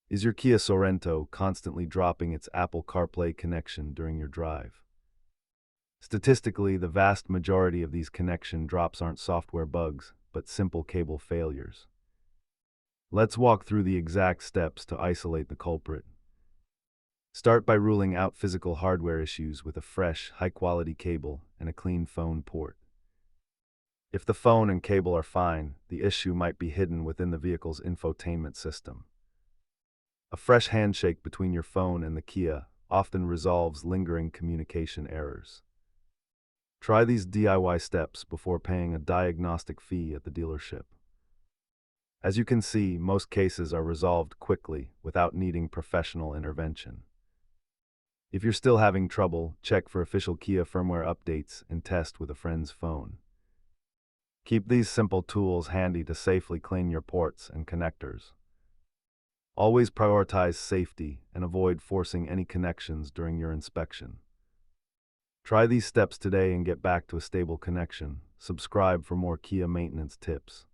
Is your Kia Sorento constantly dropping its Apple CarPlay connection during your drive? Statistically, the vast majority of these connection drops aren't software bugs, but simple cable failures. Let's walk through the exact steps to isolate the culprit. Start by ruling out physical hardware issues with a fresh, high-quality cable and a clean phone port. If the phone and cable are fine, the issue might be hidden within the vehicle's infotainment system. A fresh handshake between your phone and the Kia often resolves lingering communication errors. Try these DIY steps before paying a diagnostic fee at the dealership. As you can see, most cases are resolved quickly without needing professional intervention. If you're still having trouble, check for official Kia firmware updates and test with a friend's phone. Keep these simple tools handy to safely clean your ports and connectors. Always prioritize safety and avoid forcing any connections during your inspection. Try these steps today and get back to a stable connection. Subscribe for more Kia maintenance tips.